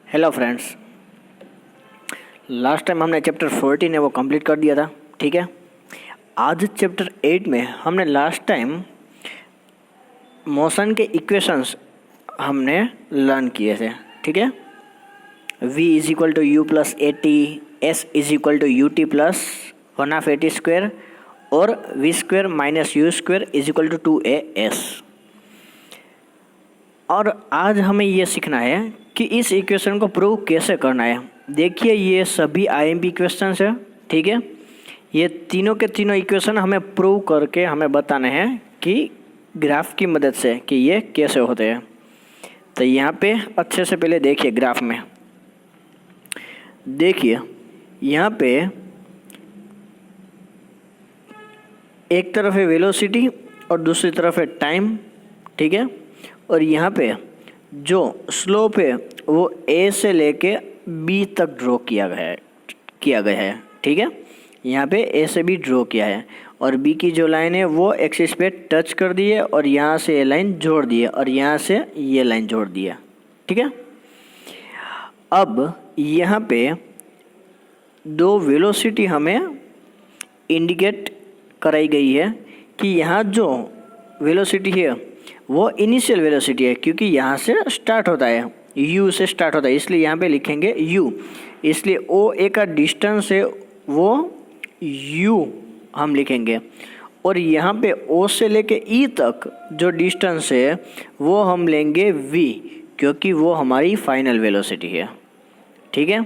Hello friends, last time हमने chapter 14 है वो कंप्लीट कर दिया था। ठीक है, आज चैप्टर 8 में हमने लास्ट टाइम मोशन के इक्वेशंस हमने लर्न किए थे। ठीक है, v is equal to you plus A t, s is equal to U T plus 1/8 square और v square minus you square is equal to 2as। और आज हमें ये सीखना है कि इस इक्वेशन को प्रूव कैसे करना है। देखिए, ये सभी आईएमपी क्वेश्चंस है। ठीक है, ये तीनों के तीनों इक्वेशन हमें प्रूव करके हमें बताने हैं कि ग्राफ की मदद से कि ये कैसे होते हैं। तो यहाँ पे अच्छे से पहले देखिए, ग्राफ में देखिए, यहाँ पे एक तरफ है वेलोसिटी और दूसरी तरफ है टाइम। ठीक है, और यहाँ पे जो स्लोप है वो ए से लेके बी तक ड्रॉ किया गया है। ठीक है, यहाँ पे ए से बी ड्रॉ किया है और बी की जो लाइन है वो एक्सिस पे टच कर दी है और यहाँ से ये लाइन जोड़ दी है और यहाँ से ये लाइन जोड़ दी है। ठीक है, अब यहाँ पे दो वेलोसिटी हमें इंडिकेट कराई गई है कि यहाँ जो वेलोसिटी है वो इनिशियल वेलोसिटी है, क्योंकि यहाँ से स्टार्ट होता है, u से स्टार्ट होता है, इसलिए यहाँ पे लिखेंगे u। इसलिए ओ ए का डिस्टेंस है वो u हम लिखेंगे, और यहाँ पे o से लेके e तक जो डिस्टेंस है वो हम लेंगे v, क्योंकि वो हमारी फाइनल वेलोसिटी है। ठीक है,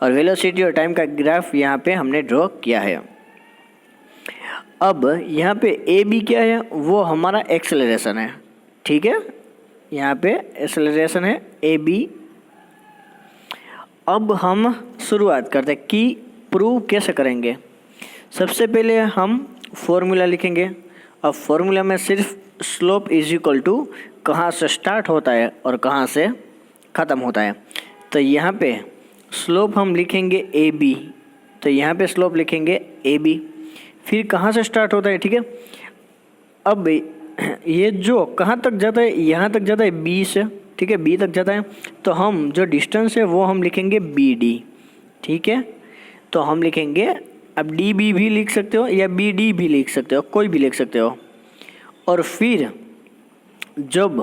और वेलोसिटी और टाइम का ग्राफ यहाँ पे हमने ड्रॉ किया है। अब यहाँ पे ए बी क्या है, वो हमारा एक्सेलरेशन है। ठीक है, यहाँ पे एक्सेलरेशन है ए बी। अब हम शुरुआत करते हैं कि प्रूव कैसे करेंगे। सबसे पहले हम फॉर्मूला लिखेंगे। अब फॉर्मूला में सिर्फ स्लोप इज इक्वल टू कहाँ से स्टार्ट होता है और कहाँ से ख़त्म होता है। तो यहाँ पे स्लोप हम लिखेंगे ए बी, तो यहाँ पे स्लोप लिखेंगे ए बी। फिर कहाँ से स्टार्ट होता है, ठीक है, अब ये जो कहाँ तक जाता है, यहाँ तक जाता है बी से। ठीक है, बी तक जाता है, तो हम जो डिस्टेंस है वो हम लिखेंगे बी डी। ठीक है, तो हम लिखेंगे, अब डी बी भी लिख सकते हो या बी डी भी लिख सकते हो, कोई भी लिख सकते हो। और फिर जब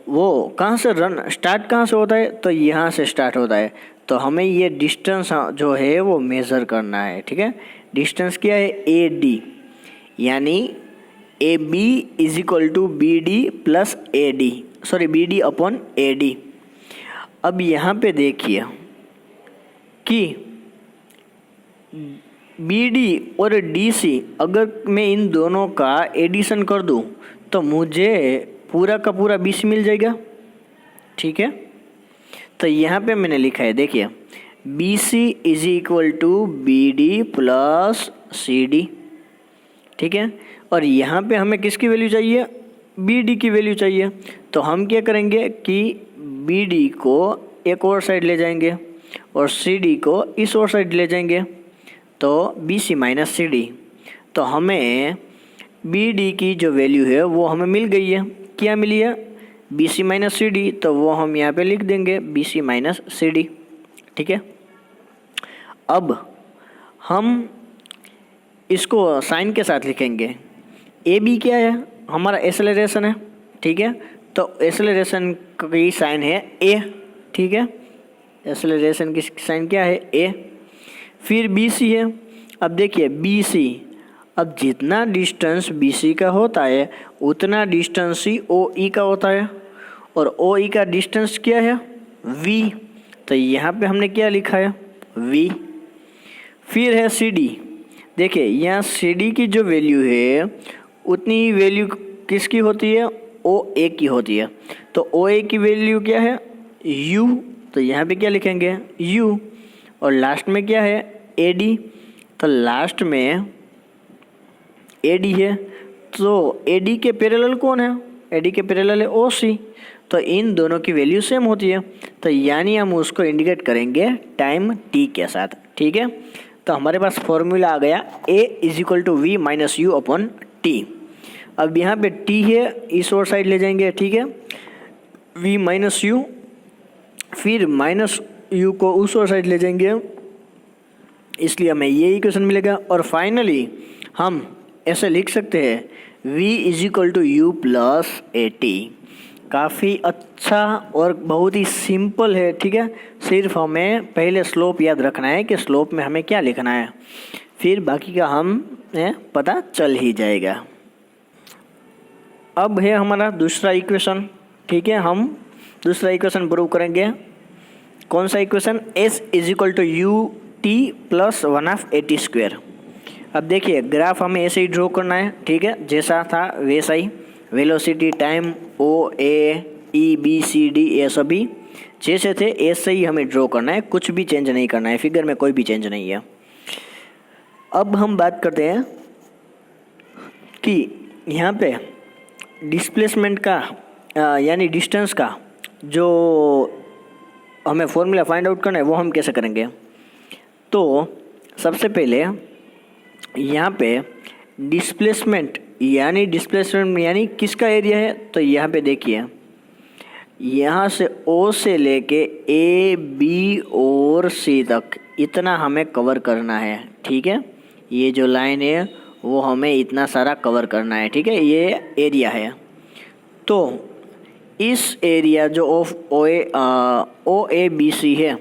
वो कहाँ से रन स्टार्ट कहाँ से होता है, तो यहाँ से स्टार्ट होता है, तो हमें ये डिस्टेंस जो है वो मेज़र करना है। ठीक है, डिस्टेंस क्या है, ए डी, यानी A B is equal to B D plus A D, sorry B D upon A D. अब यहाँ पे देखिए कि बी डी और डी सी, अगर मैं इन दोनों का एडिशन कर दूँ तो मुझे पूरा का पूरा 20 मिल जाएगा। ठीक है, तो यहाँ पे मैंने लिखा है, देखिए, B C is equal to B D plus C D. ठीक है, और यहाँ पे हमें किसकी वैल्यू चाहिए, बी डी की वैल्यू चाहिए। तो हम क्या करेंगे कि बी डी को एक और साइड ले जाएंगे और सी डी को इस और साइड ले जाएंगे, तो B C minus C D. तो हमें बी डी की जो वैल्यू है वो हमें मिल गई है। क्या मिली है, B C minus C D, तो वो हम यहाँ पे लिख देंगे B C minus C D. ठीक है, अब हम इसको साइन के साथ लिखेंगे। ए बी क्या है, हमारा एक्सेलरेशन है। ठीक है, तो एक्सेलरेशन की साइन है ए। ठीक है, एक्सेलरेशन की साइन क्या है, ए। फिर बी सी है। अब देखिए बी सी, अब जितना डिस्टेंस बी सी का होता है उतना डिस्टेंस ही ओ ई का होता है, और ओ ई का डिस्टेंस क्या है, वी। तो यहाँ पे हमने क्या लिखा है, वी। फिर है सी डी। देखिए, यहाँ सी डी की जो वैल्यू है उतनी ही वैल्यू किसकी होती है, ओ ए की होती है। तो ओ ए की वैल्यू क्या है, यू, तो यहाँ पे क्या लिखेंगे, यू। और लास्ट में क्या है, ए डी, तो लास्ट में ए डी है, तो ए डी के पैरेलल कौन है, ए डी के पैरेलल है ओ सी। तो इन दोनों की वैल्यू सेम होती है, तो यानी हम उसको इंडिकेट करेंगे टाइम टी के साथ। ठीक है, तो हमारे पास फॉर्मूला आ गया a is equal to v minus you upon t. अब यहाँ पे टी है, इस और साइड ले जाएंगे। ठीक है, वी माइनस यू, फिर माइनस यू को उस और साइड ले जाएंगे, इसलिए हमें ये इक्वेशन मिलेगा। और फाइनली हम ऐसे लिख सकते हैं v is equal to you plus A T. काफ़ी अच्छा और बहुत ही सिंपल है, ठीक है। सिर्फ हमें पहले स्लोप याद रखना है कि स्लोप में हमें क्या लिखना है, फिर बाकी का हम पता चल ही जाएगा। अब है हमारा दूसरा इक्वेशन, ठीक है। हम दूसरा इक्वेशन प्रूव करेंगे। कौन सा equation? s is equal to U T plus 1/8 square. अब देखिए ग्राफ हमें ऐसे ही ड्रॉ करना है, ठीक है, जैसा था वैसा ही। वेलोसिटी, टाइम, ओ ए ई बी सी डी ये सभी जैसे थे ऐसे ही हमें ड्रॉ करना है, कुछ भी चेंज नहीं करना है, फिगर में कोई भी चेंज नहीं है। अब हम बात करते हैं कि यहाँ पे डिस्प्लेसमेंट का यानी डिस्टेंस का जो हमें फॉर्मूला फाइंड आउट करना है वो हम कैसे करेंगे। तो सबसे पहले यहाँ पे डिस्प्लेसमेंट यानी किसका एरिया है, तो यहाँ पे देखिए यहाँ से O से लेके A B और C तक इतना हमें कवर करना है, ठीक है। ये जो लाइन है वो हमें इतना सारा कवर करना है, ठीक है, ये एरिया है। तो इस एरिया जो of O A B C है,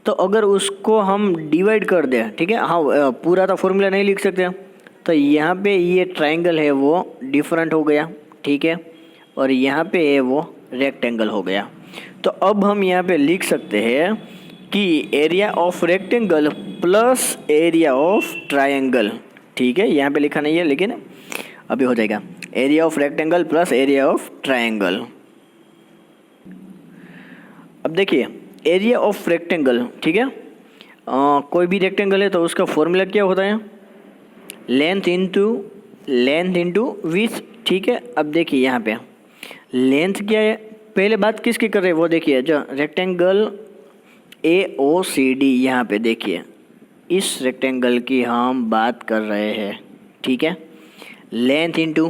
तो अगर उसको हम डिवाइड कर दें, ठीक है, हाँ पूरा तो फॉर्मूला नहीं लिख सकते, तो यहाँ पे ये ट्रायंगल है वो डिफरेंट हो गया, ठीक है, और यहाँ पे है वो रेक्टेंगल हो गया। तो अब हम यहाँ पे लिख सकते हैं कि area of rectangle plus area of triangle, ठीक है, यहाँ पे लिखा नहीं है लेकिन अभी हो जाएगा। Area of rectangle plus area of triangle. अब देखिए एरिया ऑफ रेक्टेंगल, ठीक है, कोई भी रेक्टेंगल है तो उसका फॉर्मूला क्या होता है? लेंथ इंटू विड्थ, ठीक है। अब देखिए यहाँ पे लेंथ क्या है, पहले बात किसकी कर रहे हैं वो देखिए, जो रेक्टेंगल ए ओ सी डी, यहाँ पे देखिए इस रेक्टेंगल की हम बात कर रहे हैं, ठीक है। लेंथ इंटू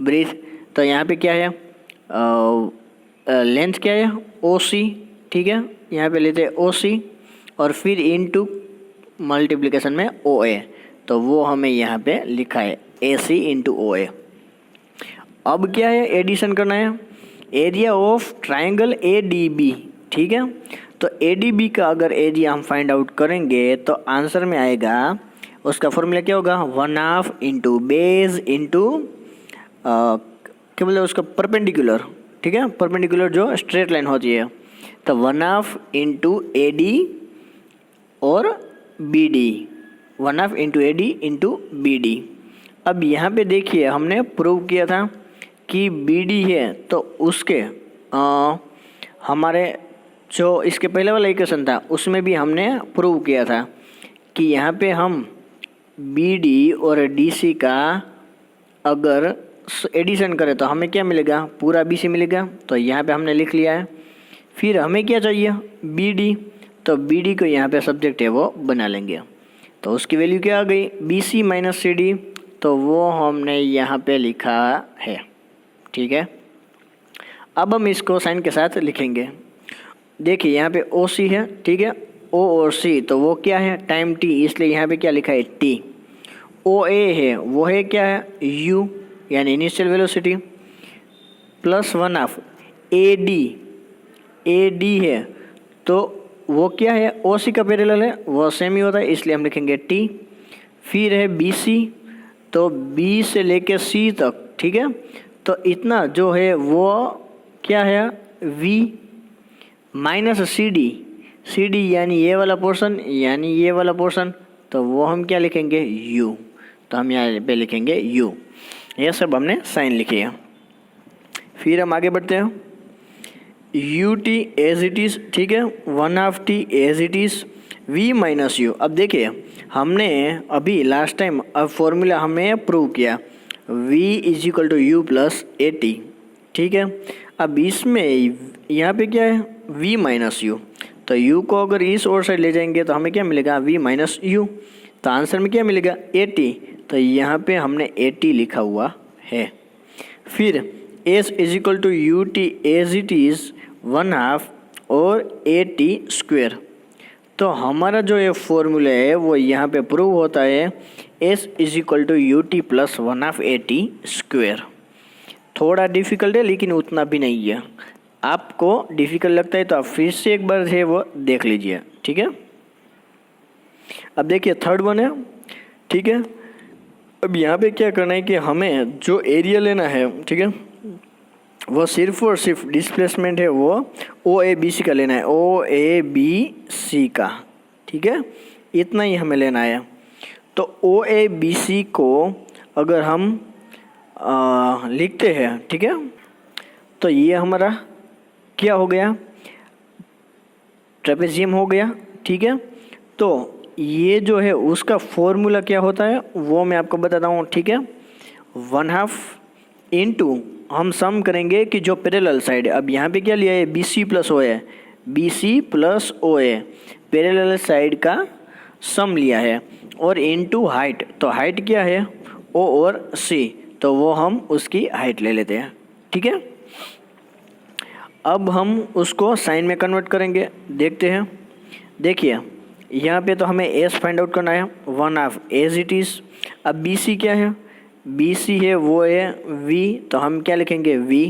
ब्रीथ, तो यहाँ पे क्या है, लेंथ क्या है ओ सी, ठीक है, यहाँ पे लेते हैं ओ सी और फिर इनटू मल्टीप्लिकेशन में ओ ए, तो वो हमें यहाँ पे लिखा है ए सी इंटू ओ ए। अब क्या है, एडिशन करना है area of triangle A D B, ठीक है। तो ए डी बी का अगर एरिया हम फाइंड आउट करेंगे तो आंसर में आएगा, उसका फॉर्मूला क्या होगा, 1/2 इंटू बेस इंटू क्या बोलते हैं उसका परपेंडिकुलर, ठीक है, परपेंडिकुलर जो स्ट्रेट लाइन होती है, तो 1/2 इंटू ए डी और B D, 1/2 into A D into B D. अब यहाँ पे देखिए हमने प्रूव किया था कि बी डी है तो उसके हमारे जो इसके पहले वाला इक्वेशन था उसमें भी हमने प्रूव किया था कि यहाँ पे हम बी डी और डी सी का अगर एडिशन करें तो हमें क्या मिलेगा, पूरा बी सी मिलेगा, तो यहाँ पे हमने लिख लिया है। फिर हमें क्या चाहिए, बी डी, तो बी डी को यहाँ पे सब्जेक्ट है वो बना लेंगे, तो उसकी वैल्यू क्या आ गई, B C minus C D, तो वो हमने यहाँ पे लिखा है, ठीक है। अब हम इसको साइन के साथ लिखेंगे। देखिए यहाँ पे ओ सी है, ठीक है, ओ और सी, तो वो क्या है, टाइम टी, इसलिए यहाँ पे क्या लिखा है टी। ओ ए है वो है क्या है, यू यानी initial velocity, plus 1/2 A D है तो वो क्या है, ओ सी का पैरेलल है, वो सेम ही होता है, इसलिए हम लिखेंगे टी। फिर है बी सी, तो बी से लेके सी तक, ठीक है, तो इतना जो है वो क्या है, वी माइनस सी डी यानी ये वाला पोर्शन यानी ये वाला पोर्शन, तो वो हम क्या लिखेंगे, यू, तो हम यहाँ पे लिखेंगे यू। ये सब हमने साइन लिखी है। फिर हम आगे बढ़ते हैं, U T as it is, ठीक है, 1/2 T as it is, V minus U. अब देखिए हमने अभी लास्ट टाइम अब फॉर्मूला हमें प्रूव किया, V is equal to you plus A T, ठीक है। अब इसमें यहाँ पे क्या है, वी माइनस यू, तो यू को अगर इस और साइड ले जाएंगे तो हमें क्या मिलेगा, वी माइनस यू, तो आंसर में क्या मिलेगा, ए टी, तो यहाँ पे हमने ए टी लिखा हुआ है। फिर S is equal to you T as it is 1/2 और ए टी स्क्वेयर। तो हमारा जो ये फॉर्मूला है वो यहाँ पे प्रूव होता है S is equal to U T plus 1/2 A T square. थोड़ा डिफिकल्ट है लेकिन उतना भी नहीं है। आपको डिफिकल्ट लगता है तो आप फिर से एक बार है वो देख लीजिए, ठीक है। अब देखिए थर्ड वन है, ठीक है। अब यहाँ पे क्या करना है कि हमें जो एरिया लेना है, ठीक है, वो सिर्फ और सिर्फ डिस्प्लेसमेंट है वो ओ ए बी सी का लेना है, ओ ए बी सी का, ठीक है, इतना ही हमें लेना है। तो ओ ए बी सी को अगर हम लिखते हैं, ठीक है, तो ये हमारा क्या हो गया, ट्रेपेजियम हो गया, ठीक है। तो ये जो है उसका फॉर्मूला क्या होता है वो मैं आपको बताता हूँ, ठीक है। 1/2 इंटू हम सम करेंगे कि जो पैरेलल साइड है, अब यहाँ पे क्या लिया है, बी सी प्लस ओ ए, बी सी प्लस ओ ए पैरेलल साइड का सम लिया है, और इनटू हाइट, तो हाइट क्या है ओ और सी, तो वो हम उसकी हाइट ले लेते हैं, ठीक है। अब हम उसको साइन में कन्वर्ट करेंगे, देखते हैं। देखिए यहाँ पे तो हमें एस फाइंड आउट करना है, 1/2 एज इट इज़। अब बी सी क्या है, बी सी है वो है वी, तो हम क्या लिखेंगे वी।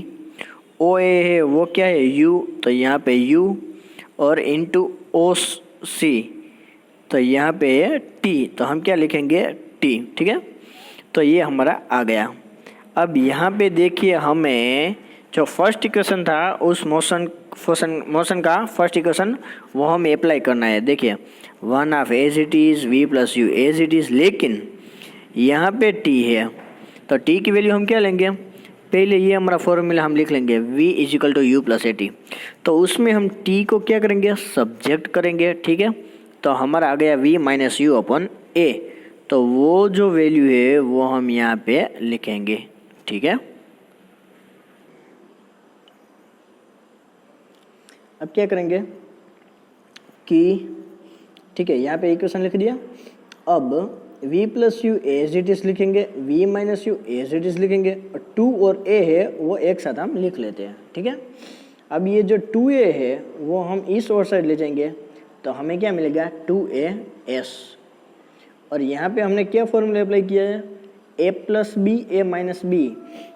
ओ ए है वो क्या है यू, तो यहाँ पे यू, और इनटू ओ सी, तो यहाँ पे है टी, तो हम क्या लिखेंगे टी, ठीक है। तो ये हमारा आ गया। अब यहाँ पे देखिए हमें जो फर्स्ट इक्वेशन था उस मोशन का फर्स्ट इक्वेशन वो हमें अप्लाई करना है। देखिए 1/2 as it is V plus U as it is, लेकिन यहाँ पे टी है, तो टी की वैल्यू हम क्या लेंगे, पहले ये हमारा फॉर्मूला हम लिख लेंगे v is equal to you plus A T. तो उसमें हम t को क्या करेंगे, सब्जेक्ट करेंगे, ठीक है। तो हमारा आ गया v माइनस यू अपॉन ए, तो वो जो वैल्यू है वो हम यहाँ पे लिखेंगे, ठीक है। अब क्या करेंगे कि ठीक है, यहाँ पे इक्वेशन लिख दिया। अब v plus U as it is लिखेंगे, v minus U as it is लिखेंगे, और 2 और a है वो एक साथ हम लिख लेते हैं, ठीक है। अब ये जो 2a है वो हम इस और साइड ले जाएंगे, तो हमें क्या मिलेगा 2as, और यहाँ पे हमने क्या फॉर्मूला अप्लाई किया है, a plus B A minus B,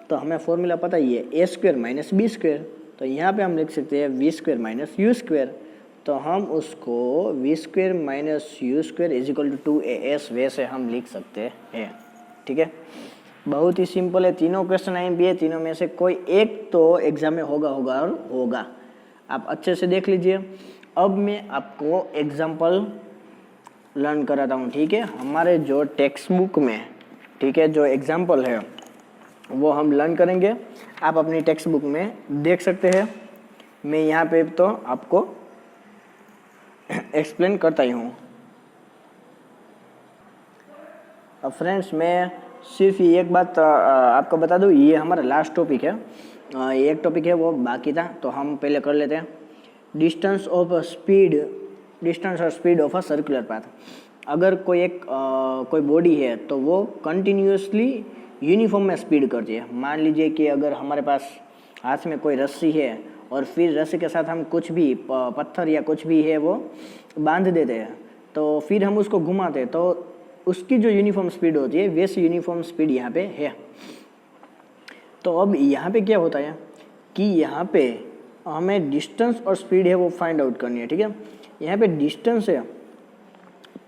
तो हमें फॉर्मूला पता ही है a square minus B square, तो यहाँ पे हम लिख सकते हैं v square minus you square, तो हम उसको v square minus you square is equal to 2as वैसे हम लिख सकते हैं, ठीक है। बहुत ही सिंपल है, तीनों क्वेश्चन आए भी है, तीनों में से कोई एक तो एग्जाम में होगा, आप अच्छे से देख लीजिए। अब मैं आपको एग्जाम्पल लर्न कराता हूँ, ठीक है। हमारे जो टेक्स्ट बुक में, ठीक है, जो एग्जाम्पल है वो हम लर्न करेंगे, आप अपनी टेक्स्ट बुक में देख सकते हैं। मैं यहाँ पे तो आपको एक्सप्लेन करता ही हूँ। अब फ्रेंड्स मैं सिर्फ ये एक बात आपको बता दूँ, ये हमारा लास्ट टॉपिक है, एक टॉपिक है वो बाकी था, तो हम पहले कर लेते हैं। डिस्टेंस और speed of a circular path. अगर कोई कोई बॉडी है तो वो कंटिन्यूसली यूनिफॉर्म में स्पीड करती है। मान लीजिए कि अगर हमारे पास हाथ में कोई रस्सी है और फिर रस्सी के साथ हम कुछ भी पत्थर या कुछ भी है वो बांध देते हैं, तो फिर हम उसको घुमाते हैं, तो उसकी जो यूनिफॉर्म स्पीड होती है वैसी यूनिफॉर्म स्पीड यहाँ पे है। तो अब यहाँ पे क्या होता है कि यहाँ पे हमें डिस्टेंस और स्पीड है वो फाइंड आउट करनी है, ठीक है। यहाँ पे डिस्टेंस है,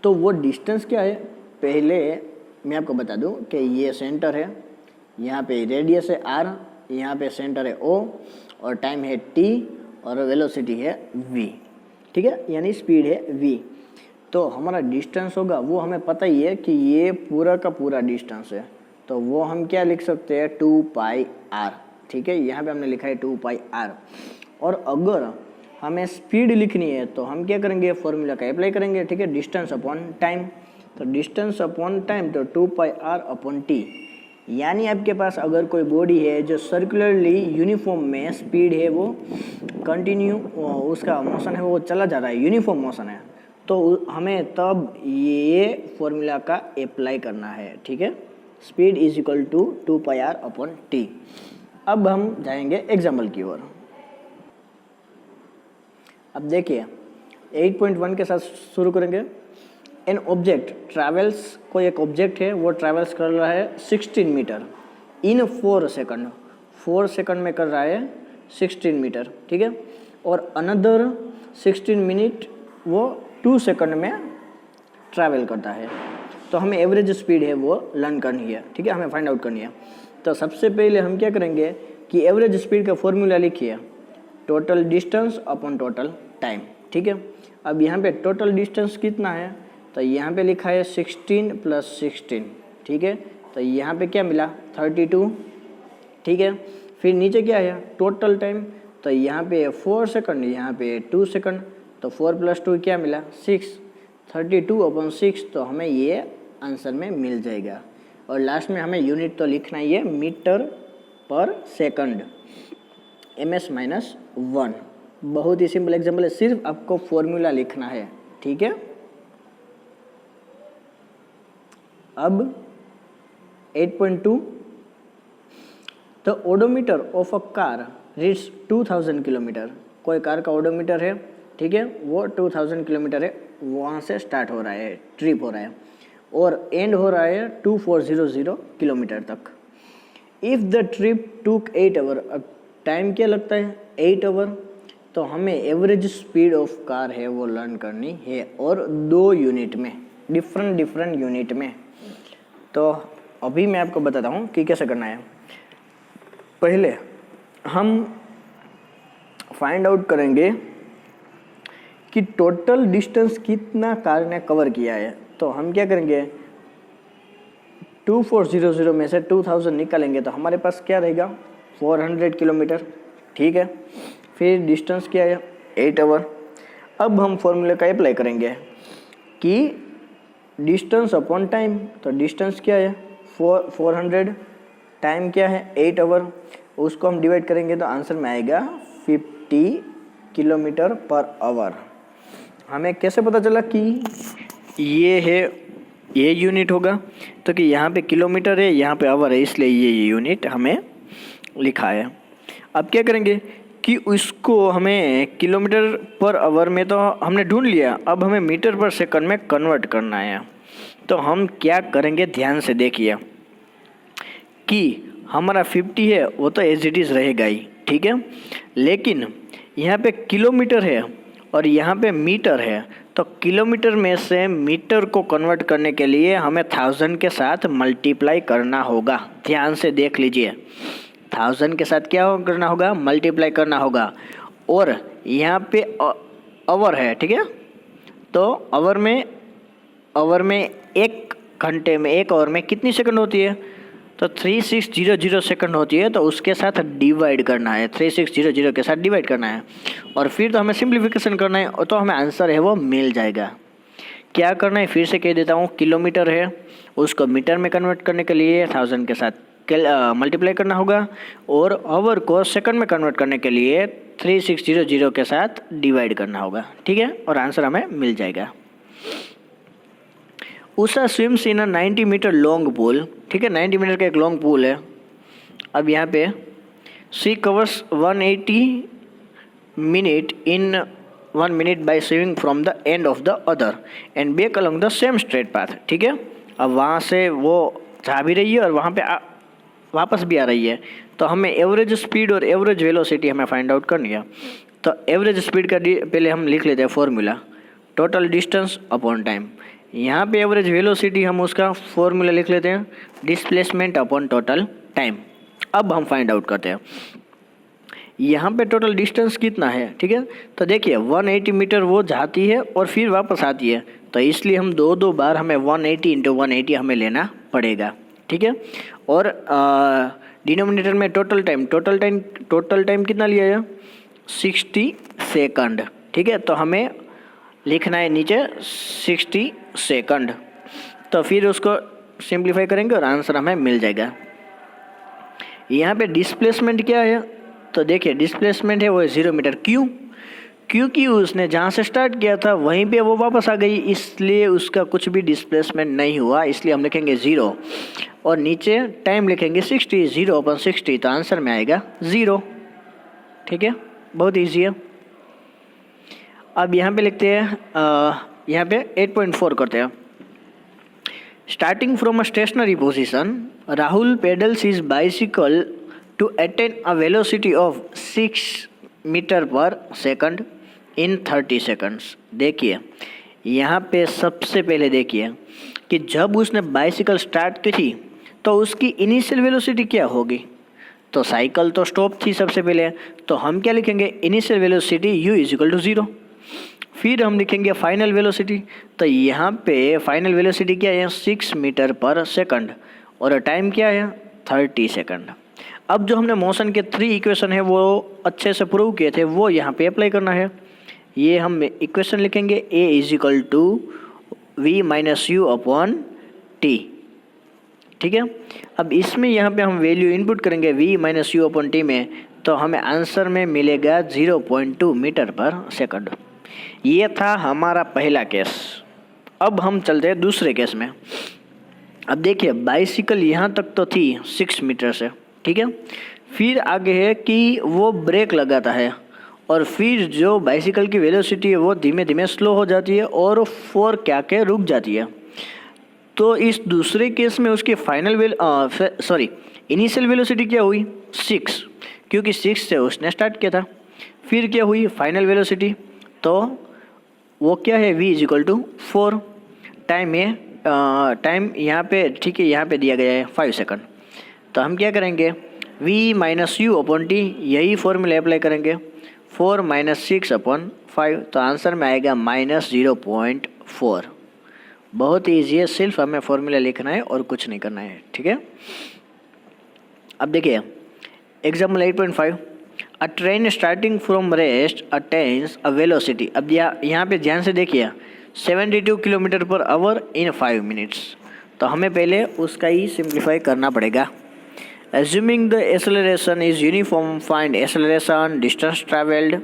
तो वो डिस्टेंस क्या है पहले मैं आपको बता दूं कि ये सेंटर है, यहाँ पे रेडियस है r, यहाँ पे सेंटर है o, और टाइम है t, और वेलोसिटी है v, ठीक है, यानी स्पीड है v। तो हमारा डिस्टेंस होगा वो हमें पता ही है कि ये पूरा का पूरा डिस्टेंस है, तो वो हम क्या लिख सकते हैं 2πr, ठीक है। यहाँ पे हमने लिखा है 2πr। और अगर हमें स्पीड लिखनी है तो हम क्या करेंगे, फॉर्मूला का अप्लाई करेंगे, ठीक है, डिस्टेंस अपॉन टाइम। तो डिस्टेंस अपॉन टाइम तो 2πr अपॉन t, यानी आपके पास अगर कोई बॉडी है जो सर्कुलरली यूनिफॉर्म में स्पीड है वो कंटिन्यू उसका मोशन है वो चला जा रहा है, यूनिफॉर्म मोशन है, तो हमें तब ये फॉर्मूला का अप्लाई करना है, ठीक है। Speed is equal to 2πr upon t। अब हम जाएंगे एग्जाम्पल की ओर। अब देखिए 8.1 के साथ शुरू करेंगे। एन ऑब्जेक्ट ट्रैवल्स, कोई एक ऑब्जेक्ट है वो ट्रैवल्स कर रहा है 16 मीटर इन 4 सेकंड, 4 सेकंड में कर रहा है 16 मीटर, ठीक है। और अनदर 16 मिनट वो 2 सेकंड में ट्रैवल करता है। तो हमें एवरेज स्पीड है वो लर्न करनी है, ठीक है, हमें फाइंड आउट करनी है। तो सबसे पहले हम क्या करेंगे कि एवरेज स्पीड का फॉर्मूला लिखिए, total distance upon total time, ठीक है। अब यहाँ पे टोटल डिस्टेंस कितना है, तो यहाँ पे लिखा है 16 + 16, ठीक है। तो यहाँ पे क्या मिला 32, ठीक है। फिर नीचे क्या है टोटल टाइम, तो यहाँ पे 4 सेकंड, यहाँ पे 2 सेकंड, तो 4 + 2 क्या मिला 6, 32/6, तो हमें ये आंसर में मिल जाएगा। और लास्ट में हमें यूनिट तो लिखना ही है, मीटर पर सेकंड, ms-1। बहुत ही सिंपल एग्जाम्पल है, सिर्फ आपको फॉर्मूला लिखना है, ठीक है। अब 8.2, the odometer of a car reads 2000 kilometre. कोई कार का ओडोमीटर है, ठीक है, वो 2000 किलोमीटर है, वहाँ से स्टार्ट हो रहा है, ट्रिप हो रहा है और एंड हो रहा है 2400 किलोमीटर तक। If the trip took 8 hour, अब टाइम क्या लगता है 8 आवर, तो हमें एवरेज स्पीड ऑफ कार है वो लर्न करनी है, और 2 यूनिट में, डिफरेंट यूनिट में। तो अभी मैं आपको बताता हूँ कि कैसे करना है। पहले हम फाइंड आउट करेंगे कि टोटल डिस्टेंस कितना कार ने कवर किया है। तो हम क्या करेंगे 2400 में से 2000 निकालेंगे, तो हमारे पास क्या रहेगा 400 किलोमीटर, ठीक है। फिर डिस्टेंस क्या है 8 आवर। अब हम फॉर्मूले का अप्लाई करेंगे कि डिस्टेंस अपॉन टाइम, तो डिस्टेंस क्या है 400, टाइम क्या है 8 आवर, उसको हम डिवाइड करेंगे तो आंसर में आएगा 50 किलोमीटर पर आवर। हमें कैसे पता चला कि ये है, ये यूनिट होगा, तो कि यहाँ पे किलोमीटर है, यहाँ पे आवर है, इसलिए ये यूनिट हमें लिखा है। अब क्या करेंगे कि उसको हमें किलोमीटर पर आवर में तो हमने ढूंढ लिया, अब हमें मीटर पर सेकंड में कन्वर्ट करना है। तो हम क्या करेंगे ध्यान से देखिए कि हमारा 50 है वो तो एज इट इज़ रहेगा ही, ठीक है। लेकिन यहाँ पे किलोमीटर है और यहाँ पे मीटर है, तो किलोमीटर में से मीटर को कन्वर्ट करने के लिए हमें 1000 के साथ मल्टीप्लाई करना होगा। ध्यान से देख लीजिए, 1000 के साथ क्या करना होगा मल्टीप्लाई करना होगा। और यहाँ पे आवर है, ठीक है, तो आवर में 1 घंटे में 1 आवर में कितनी सेकंड होती है, तो 3600 सेकंड होती है। तो उसके साथ डिवाइड करना है, 3600 के साथ डिवाइड करना है, और फिर तो हमें सिंप्लीफिकेशन करना है, और तो हमें आंसर है वो मिल जाएगा। क्या करना है फिर से कह देता हूँ, किलोमीटर है उसको मीटर में कन्वर्ट करने के लिए 1000 के साथ मल्टीप्लाई करना होगा, और आवर को सेकंड में कन्वर्ट करने के लिए 3600 के साथ डिवाइड करना होगा, ठीक है, और आंसर हमें मिल जाएगा। Usha swims in a 90 metre long pool, ठीक है, 90 मीटर का एक लॉन्ग पूल है। अब यहाँ पे she covers 180 minute in 1 minute by swimming from the end of the other end back along the same straight path, ठीक है। अब वहाँ से वो जा भी रही है और वहाँ पे वापस भी आ रही है, तो हमें एवरेज स्पीड और एवरेज वेलोसिटी हमें फाइंड आउट करनी है। तो एवरेज स्पीड का पहले हम लिख लेते हैं formula, total distance upon time. यहाँ पे एवरेज वेलोसिटी हम उसका फॉर्मूला लिख लेते हैं, डिस्प्लेसमेंट अपॉन टोटल टाइम। अब हम फाइंड आउट करते हैं यहाँ पे टोटल डिस्टेंस कितना है, ठीक है। तो देखिए 180 मीटर वो जाती है और फिर वापस आती है, तो इसलिए हम दो बार हमें 180 × 180 हमें लेना पड़ेगा, ठीक है। और डिनोमिनेटर में टोटल टाइम कितना लिया है 60 सेकंड, ठीक है। तो हमें लिखना है नीचे 60 सेकंड, तो फिर उसको सिंप्लीफाई करेंगे और आंसर हमें मिल जाएगा। यहाँ पे डिस्प्लेसमेंट क्या है, तो देखिए डिस्प्लेसमेंट है वो 0 मीटर। क्यों? क्योंकि उसने जहाँ से स्टार्ट किया था वहीं पे वो वापस आ गई, इसलिए उसका कुछ भी डिस्प्लेसमेंट नहीं हुआ, इसलिए हम लिखेंगे 0 और नीचे टाइम लिखेंगे 60, 0/60, तो आंसर में आएगा 0, ठीक है। बहुत ईजी है। अब यहाँ पे लिखते हैं, यहाँ पे 8.4 करते हैं। Starting from a stationary position, Rahul pedals his bicycle to attain a velocity of 6 metre per second in 30 seconds. देखिए यहाँ पे सबसे पहले देखिए कि जब उसने बाइसिकल स्टार्ट की थी तो उसकी इनिशियल वेलोसिटी क्या होगी। तो साइकिल तो स्टॉप थी सबसे पहले, तो हम क्या लिखेंगे, initial velocity u is equal to 0। फिर हम लिखेंगे फाइनल वेलोसिटी, तो यहाँ पे फाइनल वेलोसिटी क्या है, 6 मीटर पर सेकंड, और टाइम क्या है, 30 सेकंड। अब जो हमने मोशन के 3 इक्वेशन है वो अच्छे से प्रूव किए थे, वो यहाँ पे अप्लाई करना है। ये हम इक्वेशन लिखेंगे a is equal to v minus you upon T, ठीक है। अब इसमें यहाँ पे हम वैल्यू इनपुट करेंगे v minus you upon T में, तो हमें आंसर में मिलेगा 0.2 मीटर पर सेकंड। ये था हमारा पहला केस। अब हम चलते हैं दूसरे केस में। अब देखिए बाइसिकल यहाँ तक तो थी 6 मीटर से, ठीक है। फिर आगे है कि वो ब्रेक लगाता है और फिर जो बाइसिकल की वेलोसिटी है वो धीमे धीमे स्लो हो जाती है और 4 क्या के रुक जाती है। तो इस दूसरे केस में उसकी इनिशियल वेलोसिटी क्या हुई, 6, क्योंकि 6 से उसने स्टार्ट किया था। फिर क्या हुई फाइनल वेलोसिटी, तो वो क्या है, v इजिकल टू 4। टाइम है, टाइम यहाँ पे, ठीक है, यहाँ पे दिया गया है 5 सेकंड। तो हम क्या करेंगे, v minus you upon T, यही फॉर्मूला अप्लाई करेंगे, 4 माइनस 6 अपॉन 5, तो आंसर में आएगा -0.4। बहुत ईजी है, सिर्फ हमें फॉर्मूला लिखना है और कुछ नहीं करना है, ठीक है। अब देखिए example 8.5, a train starting from rest attains a velocity. अब यहाँ पे ध्यान से देखिए 72 किलोमीटर पर आवर इन 5 मिनट्स। तो हमें पहले उसका ही सिंप्लीफाई करना पड़ेगा। Assuming the acceleration is uniform, find acceleration, distance travelled,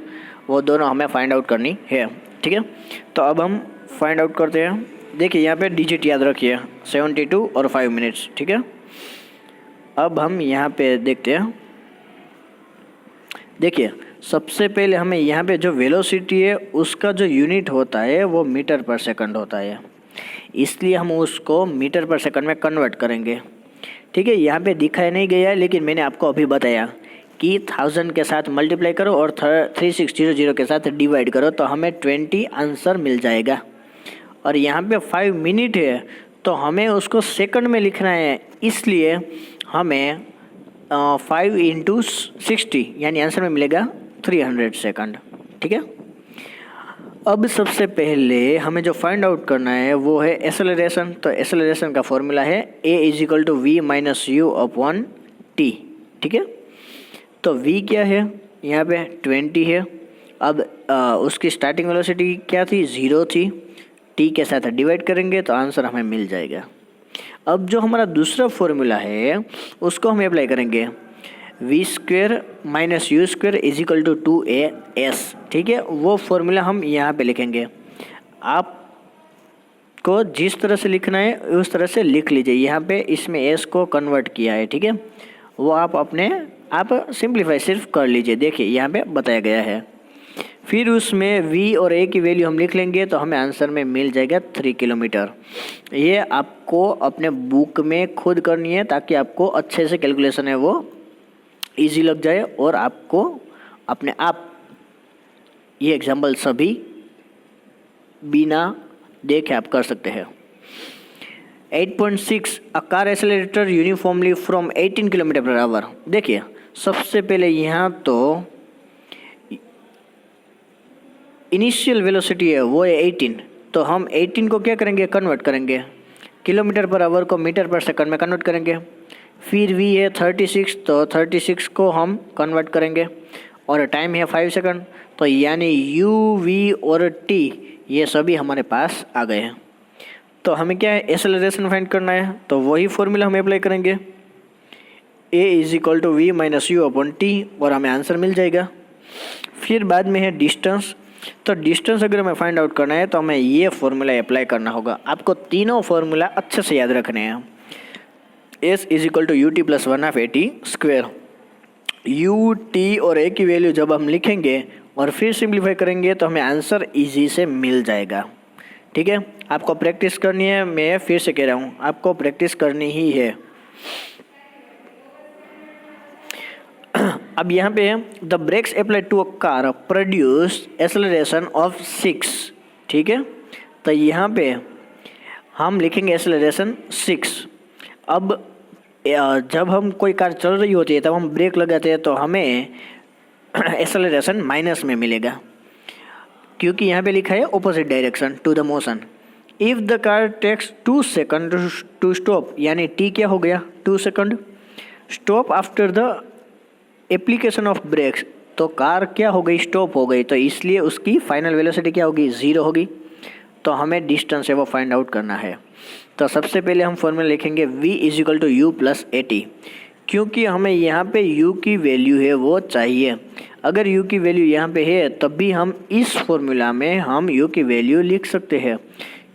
वो दोनों हमें फाइंड आउट करनी है, ठीक है। तो अब हम फाइंड आउट करते हैं। देखिए यहाँ पे डिजिट याद रखिए, 72 और 5 मिनट्स, ठीक है। अब हम यहाँ पे देखते हैं। देखिए सबसे पहले हमें यहाँ पे जो वेलोसिटी है उसका जो यूनिट होता है वो मीटर पर सेकंड होता है, इसलिए हम उसको मीटर पर सेकंड में कन्वर्ट करेंगे, ठीक है। यहाँ पे दिखाया नहीं गया है, लेकिन मैंने आपको अभी बताया कि 1000 के साथ मल्टीप्लाई करो और 3600 के साथ डिवाइड करो तो हमें 20 आंसर मिल जाएगा। और यहाँ पे 5 मिनट है तो हमें उसको सेकंड में लिखना है, इसलिए हमें 5 इंटू 60 यानी आंसर में मिलेगा 300 सेकंड, ठीक है। अब सबसे पहले हमें जो फाइंड आउट करना है वो है एक्सेलरेशन। तो एक्सेलरेशन का फॉर्मूला है a is equal to v minus you upon T, ठीक है। तो v क्या है, यहाँ पे 20 है। अब उसकी स्टार्टिंग वेलोसिटी क्या थी, 0 थी, t के साथ डिवाइड करेंगे तो आंसर हमें मिल जाएगा। अब जो हमारा दूसरा फॉर्मूला है उसको हम अप्लाई करेंगे, v square minus U square is equal to 2as, ठीक है। वो फॉर्मूला हम यहाँ पे लिखेंगे। आपको जिस तरह से लिखना है उस तरह से लिख लीजिए। यहाँ पे इसमें s को कन्वर्ट किया है, ठीक है, वो आप सिंप्लीफाई सिर्फ कर लीजिए। देखिए यहाँ पे बताया गया है। फिर उसमें v और a की वैल्यू हम लिख लेंगे तो हमें आंसर में मिल जाएगा 3 किलोमीटर। ये आपको अपने बुक में खुद करनी है ताकि आपको अच्छे से कैलकुलेशन है वो इजी लग जाए और आपको अपने आप ये एग्जाम्पल सभी बिना देखे आप कर सकते हैं। 8.6, a car accelerator uniformly from 18 kilometre per hour. देखिए सबसे पहले यहाँ तो इनिशियल वेलोसिटी है वो है 18, तो हम 18 को क्या करेंगे, कन्वर्ट करेंगे, किलोमीटर पर आवर को मीटर पर सेकंड में कन्वर्ट करेंगे। फिर v है 36, तो 36 को हम कन्वर्ट करेंगे और टाइम है 5 सेकंड, तो यानी u, v और t ये सभी हमारे पास आ गए हैं। तो हमें क्या है, एक्सेलरेशन फाइंड करना है, तो वही फॉर्मूला हम अप्लाई करेंगे, a is equal to v minus you upon T, और हमें आंसर मिल जाएगा। फिर बाद में है डिस्टेंस। तो डिस्टेंस अगर हमें फाइंड आउट करना है तो हमें ये फॉर्मूला अप्लाई करना होगा। आपको तीनों फॉर्मूला अच्छे से याद रखने हैं। s is equal to U T plus 1/2 AT square. u, t और a की वैल्यू जब हम लिखेंगे और फिर सिंप्लीफाई करेंगे तो हमें आंसर इजी से मिल जाएगा। ठीक है, आपको प्रैक्टिस करनी है, मैं फिर से कह रहा हूँ आपको प्रैक्टिस करनी ही है। अब यहाँ पे the brakes applied to a car produce acceleration of 6। ठीक है, तो यहाँ पे हम लिखेंगे एक्सेलरेशन 6। अब जब हम कोई कार चल रही होती है तब हम ब्रेक लगाते हैं तो हमें एक्सेलरेशन माइनस में मिलेगा, क्योंकि यहाँ पे लिखा है opposite direction to the motion. If the car takes 2 second to stop, यानी टी क्या हो गया 2 second, stop after the application of brakes, तो कार क्या हो गई स्टॉप हो गई, तो इसलिए उसकी फाइनल वेलोसिटी क्या होगी 0 होगी। तो हमें डिस्टेंस है वो फाइंड आउट करना है। तो सबसे पहले हम फॉर्मूला लिखेंगे v is equal to you plus A T, क्योंकि हमें यहाँ पे u की वैल्यू है वो चाहिए। अगर u की वैल्यू यहाँ पे है तब भी हम इस फॉर्मूला में हम u की वैल्यू लिख सकते हैं,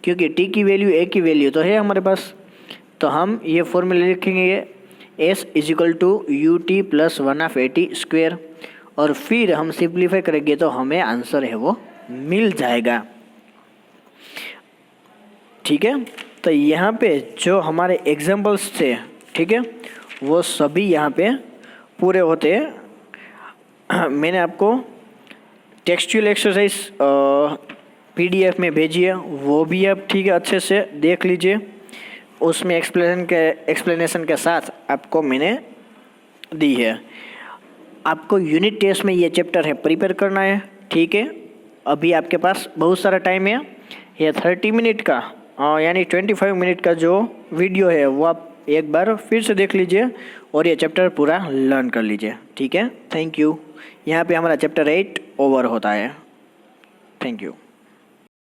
क्योंकि t की वैल्यू a की वैल्यू तो है हमारे पास। तो हम ये फॉर्मूला लिखेंगे s is equal to U T plus 1/80 square, और फिर हम सिंप्लीफाई करेंगे तो हमें आंसर है वो मिल जाएगा। ठीक है, तो यहाँ पे जो हमारे एग्जाम्पल्स थे, ठीक है, वो सभी यहाँ पे पूरे होते हैं। मैंने आपको टेक्सचुअल एक्सरसाइज PDF में भेजी है, वो भी आप ठीक है अच्छे से देख लीजिए। उसमें एक्सप्लेनेशन के साथ आपको मैंने दी है। आपको यूनिट टेस्ट में ये चैप्टर है प्रिपेयर करना है। ठीक है, अभी आपके पास बहुत सारा टाइम है। ये 30 मिनट का यानी 25 मिनट का जो वीडियो है वो आप एक बार फिर से देख लीजिए और ये चैप्टर पूरा लर्न कर लीजिए। ठीक है, थैंक यू। यहाँ पे हमारा चैप्टर 8 ओवर होता है। Thank you.